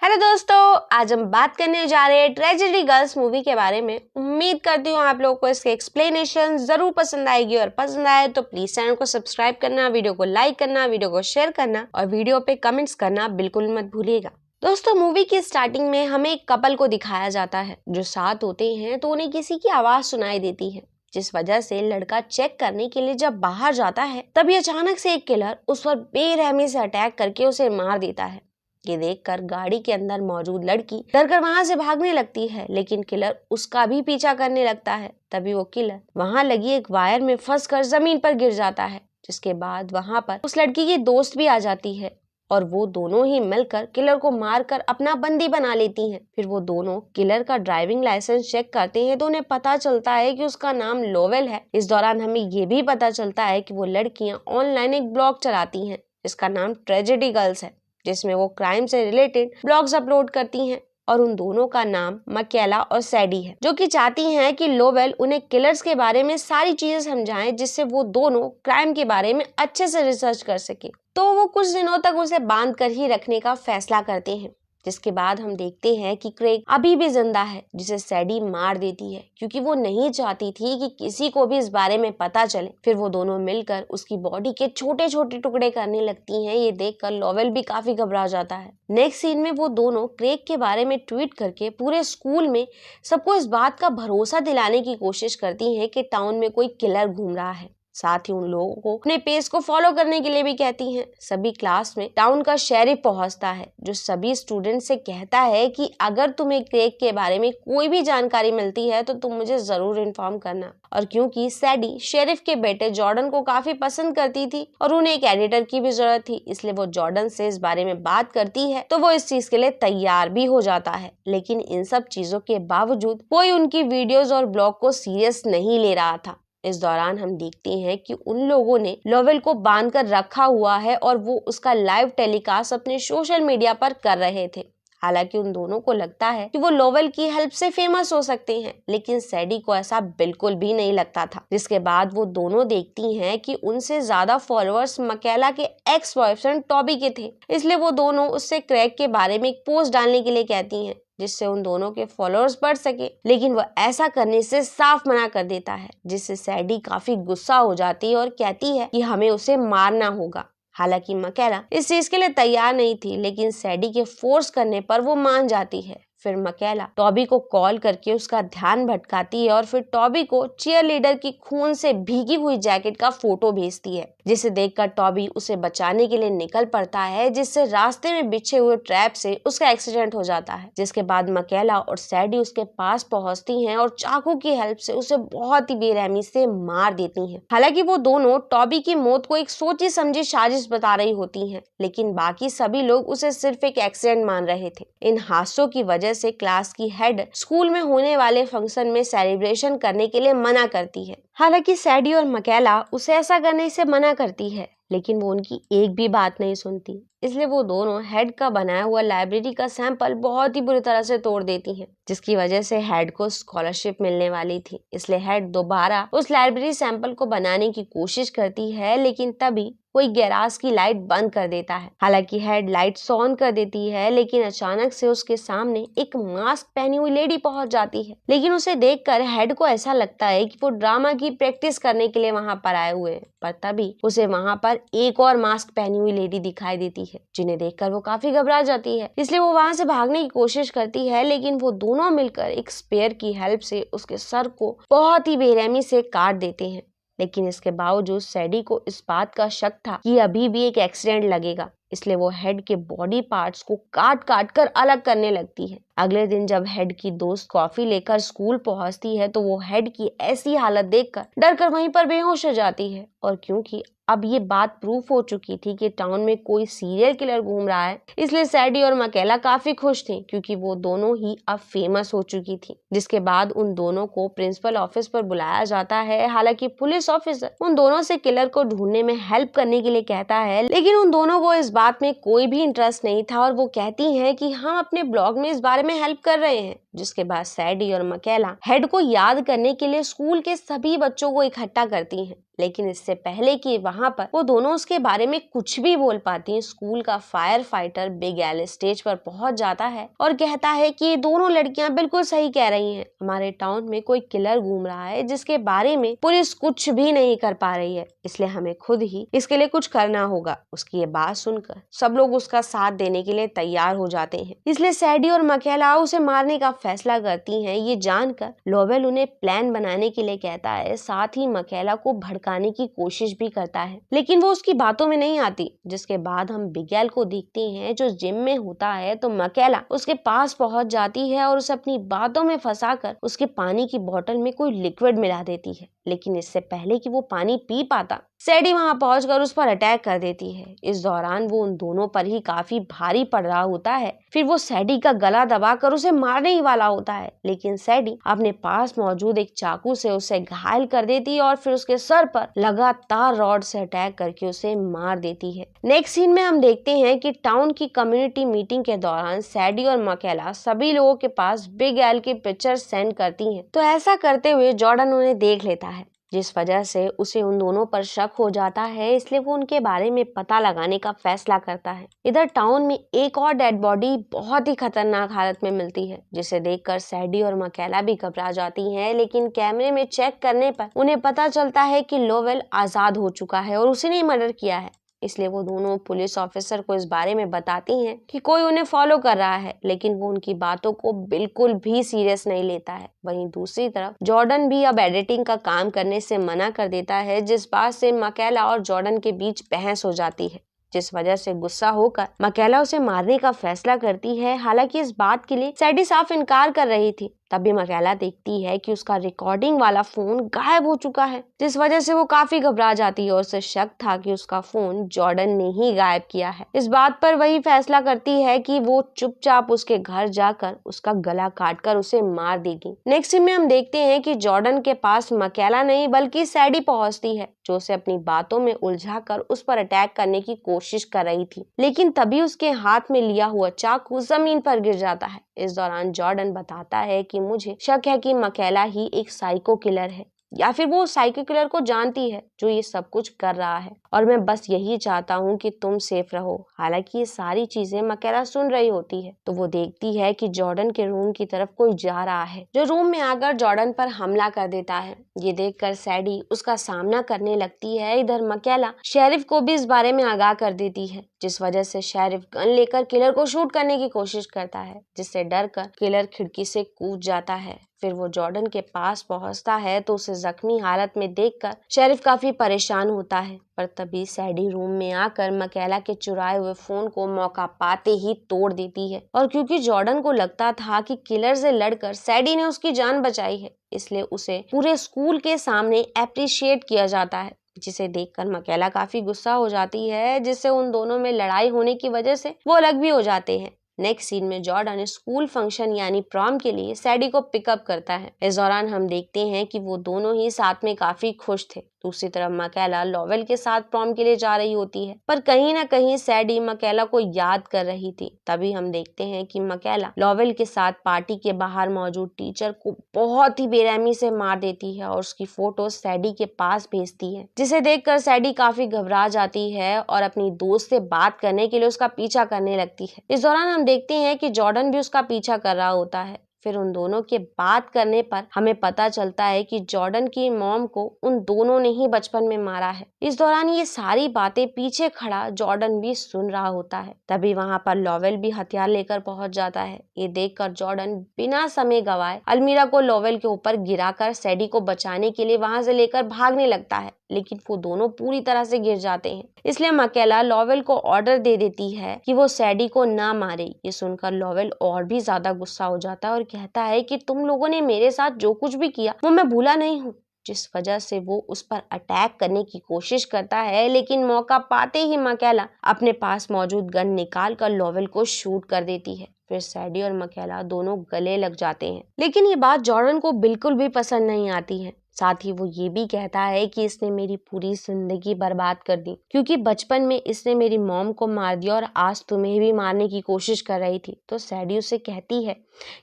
Hello दोस्तों, आज हम बात करने जा रहे हैं ट्रेजेडी गर्ल्स मूवी के बारे में। उम्मीद करती हूँ आप लोगों को इसके एक्सप्लेनेशन जरूर पसंद आएगी और पसंद आए तो प्लीज चैनल को सब्सक्राइब करना, वीडियो को लाइक करना, वीडियो को शेयर करना और वीडियो पे कमेंट्स करना बिल्कुल मत भूलिएगा। दोस्तों, मूवी की स्टार्टिंग में हमें एक कपल को दिखाया जाता है जो साथ होते हैं तो उन्हें किसी की आवाज सुनाई देती है, जिस वजह से लड़का चेक करने के लिए जब बाहर जाता है तभी अचानक से एक किलर उस पर बेरहमी से अटैक करके उसे मार देता है। ये देखकर गाड़ी के अंदर मौजूद लड़की डरकर वहां से भागने लगती है, लेकिन किलर उसका भी पीछा करने लगता है। तभी वो किलर वहां लगी एक वायर में फंसकर जमीन पर गिर जाता है, जिसके बाद वहां पर उस लड़की की दोस्त भी आ जाती है और वो दोनों ही मिलकर किलर को मारकर अपना बंदी बना लेती हैं। फिर वो दोनों किलर का ड्राइविंग लाइसेंस चेक करते हैं तो उन्हें पता चलता है कि उसका नाम लोवेल है। इस दौरान हमें ये भी पता चलता है कि वो लड़कियां ऑनलाइन एक ब्लॉग चलाती हैं जिसका नाम ट्रेजेडी गर्ल्स है, जिसमें वो क्राइम से रिलेटेड ब्लॉग्स अपलोड करती हैं और उन दोनों का नाम मकेला और सैडी है, जो कि चाहती हैं कि लोवेल उन्हें किलर्स के बारे में सारी चीजें समझाएं जिससे वो दोनों क्राइम के बारे में अच्छे से रिसर्च कर सके। तो वो कुछ दिनों तक उसे बांध कर ही रखने का फैसला करते हैं, जिसके बाद हम देखते हैं कि क्रेग अभी भी जिंदा है, जिसे सैडी मार देती है क्योंकि वो नहीं चाहती थी कि किसी को भी इस बारे में पता चले। फिर वो दोनों मिलकर उसकी बॉडी के छोटे छोटे टुकड़े करने लगती हैं। ये देखकर लोवेल भी काफी घबरा जाता है। नेक्स्ट सीन में वो दोनों क्रेग के बारे में ट्वीट करके पूरे स्कूल में सबको इस बात का भरोसा दिलाने की कोशिश करती है कि टाउन में कोई किलर घूम रहा है। साथ ही उन लोगों को अपने पेज को फॉलो करने के लिए भी कहती हैं। सभी क्लास में टाउन का शेरिफ पहुंचता है, जो सभी स्टूडेंट से कहता है कि अगर तुम्हें क्रेग के बारे में कोई भी जानकारी मिलती है तो तुम मुझे जरूर इन्फॉर्म करना। और क्योंकि सैडी शेरिफ के बेटे जॉर्डन को काफी पसंद करती थी और उन्हें एक एडिटर की भी जरूरत थी, इसलिए वो जॉर्डन से इस बारे में बात करती है तो वो इस चीज के लिए तैयार भी हो जाता है। लेकिन इन सब चीजों के बावजूद कोई उनकी वीडियोज और ब्लॉग को सीरियस नहीं ले रहा था। इस दौरान हम देखते हैं कि उन लोगों ने लोवेल को बांध कर रखा हुआ है और वो उसका लाइव टेलीकास्ट अपने सोशल मीडिया पर कर रहे थे। हालांकि उन दोनों को लगता है कि वो लोवेल की हेल्प से फेमस हो सकते हैं, लेकिन सैडी को ऐसा बिल्कुल भी नहीं लगता था। जिसके बाद वो दोनों देखती हैं कि उनसे ज्यादा फॉलोअर्स मकेला के एक्स बॉयफ्रेंड टॉबी के थे, इसलिए वो दोनों उससे क्रैक के बारे में एक पोस्ट डालने के लिए कहती हैं जिससे उन दोनों के फॉलोअर्स बढ़ सके। लेकिन वह ऐसा करने से साफ मना कर देता है, जिससे सैडी काफी गुस्सा हो जाती है और कहती है कि हमें उसे मारना होगा। हालांकि मकेला इस चीज के लिए तैयार नहीं थी, लेकिन सैडी के फोर्स करने पर वो मान जाती है। फिर मकेला टॉबी को कॉल करके उसका ध्यान भटकाती है और फिर टॉबी को चीयर लीडर की खून से भीगी हुई जैकेट का फोटो भेजती है, जिसे देखकर टॉबी उसे बचाने के लिए निकल पड़ता है, जिससे रास्ते में बिछे हुए ट्रैप से उसका एक्सीडेंट हो जाता है। जिसके बाद मकेला और सैडी उसके पास पहुंचती हैं और चाकू की हेल्प से उसे बहुत ही बेरहमी से मार देती हैं। हालांकि वो दोनों टॉबी की मौत को एक सोची समझी साजिश बता रही होती हैं, लेकिन बाकी सभी लोग उसे सिर्फ एक एक्सीडेंट मान रहे थे। इन हादसों की वजह से क्लास की हेड स्कूल में होने वाले फंक्शन में सेलिब्रेशन करने के लिए मना करती है। हालांकि सैडी और मकेला उसे ऐसा करने से मना करती है, लेकिन वो उनकी एक भी बात नहीं सुनती, इसलिए वो दोनों हेड का बनाया हुआ लाइब्रेरी का सैंपल बहुत ही बुरी तरह से तोड़ देती हैं, जिसकी वजह से हेड को स्कॉलरशिप मिलने वाली थी। इसलिए हेड दोबारा उस लाइब्रेरी सैंपल को बनाने की कोशिश करती है, लेकिन तभी कोई गैराज की लाइट बंद कर देता है। हालांकि हेड लाइट ऑन कर देती है, लेकिन अचानक से उसके सामने एक मास्क पहनी हुई लेडी पहुंच जाती है। लेकिन उसे देखकर हेड को ऐसा लगता है कि वो ड्रामा की प्रैक्टिस करने के लिए वहां पर आए हुए हैं, पर तभी उसे वहां पर एक और मास्क पहनी हुई लेडी दिखाई देती है, जिन्हें देखकर वो काफी घबरा जाती है। इसलिए वो वहां से भागने की कोशिश करती है, लेकिन वो दोनों मिलकर एक स्पेयर की हेल्प से उसके सर को बहुत ही बेरहमी से काट देते हैं। लेकिन इसके बावजूद सैडी को इस बात का शक था कि अभी भी एक एक्सीडेंट लगेगा, इसलिए वो हेड के बॉडी पार्ट्स को काट काट कर अलग करने लगती है। अगले दिन जब हेड की दोस्त कॉफी लेकर स्कूल पहुंचती है तो वो हेड की ऐसी हालत देखकर डरकर वहीं पर बेहोश हो जाती है। और क्योंकि अब ये बात प्रूफ हो चुकी थी कि टाउन में कोई सीरियल किलर घूम रहा है, इसलिए सैडी और मकेला काफी खुश थे क्योंकि वो दोनों ही अब फेमस हो चुकी थी। जिसके बाद उन दोनों को प्रिंसिपल ऑफिस पर बुलाया जाता है। हालांकि पुलिस ऑफिसर उन दोनों से किलर को ढूंढने में हेल्प करने के लिए कहता है, लेकिन उन दोनों को इस बात में कोई भी इंटरेस्ट नहीं था और वो कहती हैं कि हम अपने ब्लॉग में इस बारे में हेल्प कर रहे हैं, जिसके बाद सैडी और मकेला हेड को याद करने के लिए स्कूल के सभी बच्चों को इकट्ठा करती हैं। लेकिन इससे पहले कि वहां पर वो दोनों उसके बारे में कुछ भी बोल पाती हैं, स्कूल का fire fighter big L stage पर पहुंच जाता है और कहता है कि ये दोनों लड़कियां बिल्कुल सही कह रही हैं। हमारे टाउन में कोई किलर घूम रहा है जिसके बारे में पुलिस कुछ भी नहीं कर पा रही है, इसलिए हमें खुद ही इसके लिए कुछ करना होगा। उसकी ये बात सुनकर सब लोग उसका साथ देने के लिए तैयार हो जाते हैं, इसलिए सैडी और मकेला उसे मारने का फैसला करती हैं। ये जानकर लोवेल उन्हें प्लान बनाने के लिए कहता है, साथ ही मकेला को भड़काने की कोशिश भी करता है, लेकिन वो उसकी बातों में नहीं आती। जिसके बाद हम बिगेल को देखते हैं जो जिम में होता है, तो मकेला उसके पास पहुंच जाती है और उसे अपनी बातों में फंसाकर उसके पानी की बोतल में कोई लिक्विड मिला देती है। लेकिन इससे पहले कि वो पानी पी पाता, सैडी वहां पहुंचकर उस पर अटैक कर देती है। इस दौरान वो उन दोनों पर ही काफी भारी पड़ रहा होता है। फिर वो सैडी का गला दबाकर उसे मारने ही वाला होता है, लेकिन सैडी अपने पास मौजूद एक चाकू से उसे घायल कर देती है और फिर उसके सर पर लगातार रॉड से अटैक करके उसे मार देती है। नेक्स्ट सीन में हम देखते हैं कि टाउन की कम्युनिटी मीटिंग के दौरान सैडी और मकेला सभी लोगों के पास बिग एल की पिक्चर सेंड करती हैं। तो ऐसा करते हुए जॉर्डन उन्हें देख लेता है, जिस वजह से उसे उन दोनों पर शक हो जाता है, इसलिए वो उनके बारे में पता लगाने का फैसला करता है। इधर टाउन में एक और डेड बॉडी बहुत ही खतरनाक हालत में मिलती है, जिसे देखकर सैडी और मकेला भी घबरा जाती हैं। लेकिन कैमरे में चेक करने पर उन्हें पता चलता है कि लोवेल आजाद हो चुका है और उसी ने मर्डर किया है। इसलिए वो दोनों पुलिस ऑफिसर को इस बारे में बताती हैं कि कोई उन्हें फॉलो कर रहा है, लेकिन वो उनकी बातों को बिल्कुल भी सीरियस नहीं लेता है। वहीं दूसरी तरफ जॉर्डन भी अब एडिटिंग का काम करने से मना कर देता है, जिस बात से मकेला और जॉर्डन के बीच बहस हो जाती है, जिस वजह से गुस्सा होकर मकेला उसे मारने का फैसला करती है। हालांकि इस बात के लिए सैडी साफ इनकार कर रही थी। तभी मकेला देखती है कि उसका रिकॉर्डिंग वाला फोन गायब हो चुका है, जिस वजह से वो काफी घबरा जाती है और उसे शक था कि उसका फोन जॉर्डन ने ही गायब किया है। इस बात पर वही फैसला करती है कि वो चुपचाप उसके घर जाकर उसका गला काटकर उसे मार देगी। नेक्स्ट सीन में हम देखते हैं कि जॉर्डन के पास मकेला नहीं बल्कि सैडी पहुंचती है, जो उसे अपनी बातों में उलझाकर उस पर अटैक करने की कोशिश कर रही थी। लेकिन तभी उसके हाथ में लिया हुआ चाकू जमीन पर गिर जाता है। इस दौरान जॉर्डन बताता है कि मुझे शक है कि मकेला ही एक साइको किलर है, या फिर वो साइको किलर को जानती है जो ये सब कुछ कर रहा है, और मैं बस यही चाहता हूँ कि तुम सेफ रहो। हालांकि ये सारी चीजें मकेला सुन रही होती है, तो वो देखती है कि जॉर्डन के रूम की तरफ कोई जा रहा है, जो रूम में आकर जॉर्डन पर हमला कर देता है। ये देखकर सैडी उसका सामना करने लगती है। इधर मकेला शेरिफ को भी इस बारे में आगाह कर देती है, जिस वजह से शेरिफ गन लेकर किलर को शूट करने की कोशिश करता है, जिससे डरकर किलर खिड़की से कूद जाता है। फिर वो जॉर्डन के पास पहुंचता है तो उसे जख्मी हालत में देखकर शेरिफ काफी परेशान होता है, पर तभी सैडी रूम में आकर मकेला के चुराए हुए फोन को मौका पाते ही तोड़ देती है। और क्योंकि जॉर्डन को लगता था कि किलर से लड़कर सैडी ने उसकी जान बचाई है, इसलिए उसे पूरे स्कूल के सामने एप्रिशिएट किया जाता है, जिसे देखकर मकेला काफी गुस्सा हो जाती है, जिससे उन दोनों में लड़ाई होने की वजह से वो अलग भी हो जाते हैं। नेक्स्ट सीन में जॉर्डन स्कूल फंक्शन यानी प्रॉम के लिए सैडी को पिकअप करता है। इस दौरान हम देखते हैं कि वो दोनों ही साथ में काफी खुश थे। दूसरी तरफ मकेला लोवेल के साथ प्रॉम के लिए जा रही होती है, पर कहीं ना कहीं सैडी मकेला को याद कर रही थी। तभी हम देखते हैं कि मकेला लोवेल के साथ पार्टी के बाहर मौजूद टीचर को बहुत ही बेरहमी से मार देती है और उसकी फोटो सैडी के पास भेजती है, जिसे देखकर सैडी काफी घबरा जाती है और अपनी दोस्त से बात करने के लिए उसका पीछा करने लगती है। इस दौरान हम देखते हैं कि जॉर्डन भी उसका पीछा कर रहा होता है। फिर उन दोनों के बात करने पर हमें पता चलता है कि जॉर्डन की मॉम को उन दोनों ने ही बचपन में मारा है। इस दौरान ये सारी बातें पीछे खड़ा जॉर्डन भी सुन रहा होता है। तभी वहां पर लोवेल भी हथियार लेकर पहुंच जाता है। ये देखकर जॉर्डन बिना समय गवाए अलमीरा को लोवेल के ऊपर गिराकर सैडी को बचाने के लिए वहां से लेकर भागने लगता है, लेकिन वो दोनों पूरी तरह से गिर जाते हैं। इसलिए मकेला लोवेल को ऑर्डर दे देती है कि वो सैडी को ना मारे। ये सुनकर लोवेल और भी ज्यादा गुस्सा हो जाता है और कहता है कि तुम लोगों ने मेरे साथ जो कुछ भी किया वो मैं भूला नहीं हूँ, जिस वजह से वो उस पर अटैक करने की कोशिश करता है। लेकिन मौका पाते ही मकेला अपने पास मौजूद गन निकाल कर लोवेल को शूट कर देती है। फिर सैडी और मकेला दोनों गले लग जाते हैं। लेकिन ये बात जॉर्डन को बिल्कुल भी पसंद नहीं आती है, साथ ही वो ये भी कहता है कि इसने मेरी पूरी जिंदगी बर्बाद कर दी, क्योंकि बचपन में इसने मेरी मॉम को मार दिया और आज तुम्हें भी मारने की कोशिश कर रही थी। तो सैडी उसे कहती है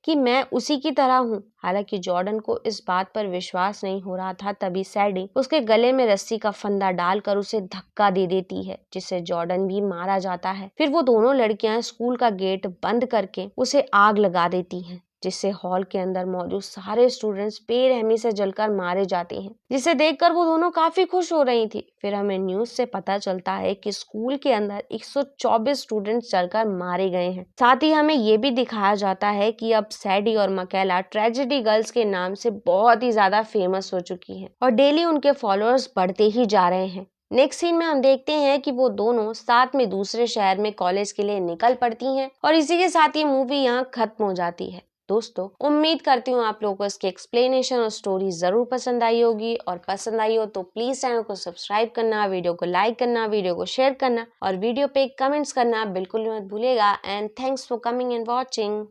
कि मैं उसी की तरह हूँ। हालांकि जॉर्डन को इस बात पर विश्वास नहीं हो रहा था, तभी सैडी उसके गले में रस्सी का फंदा डालकर उसे धक्का दे देती है, जिससे जॉर्डन भी मारा जाता है। फिर वो दोनों लड़कियां स्कूल का गेट बंद करके उसे आग लगा देती हैं, जिससे हॉल के अंदर मौजूद सारे स्टूडेंट्स बेरहमी से जलकर मारे जाते हैं, जिसे देखकर वो दोनों काफी खुश हो रही थी। फिर हमें न्यूज से पता चलता है कि स्कूल के अंदर 124 स्टूडेंट्स जलकर मारे गए हैं। साथ ही हमें ये भी दिखाया जाता है कि अब सैडी और मकेला ट्रेजेडी गर्ल्स के नाम से बहुत ही ज्यादा फेमस हो चुकी हैं और डेली उनके फॉलोअर्स बढ़ते ही जा रहे हैं। नेक्स्ट सीन में हम देखते हैं कि वो दोनों साथ में दूसरे शहर में कॉलेज के लिए निकल पड़ती हैं और इसी के साथ ये मूवी यहाँ खत्म हो जाती है। दोस्तों, उम्मीद करती हूँ आप लोगों को इसकी एक्सप्लेनेशन और स्टोरी जरूर पसंद आई होगी, और पसंद आई हो तो प्लीज चैनल को सब्सक्राइब करना, वीडियो को लाइक करना, वीडियो को शेयर करना और वीडियो पे कमेंट्स करना बिल्कुल मत भूलिएगा। And thanks for coming and watching.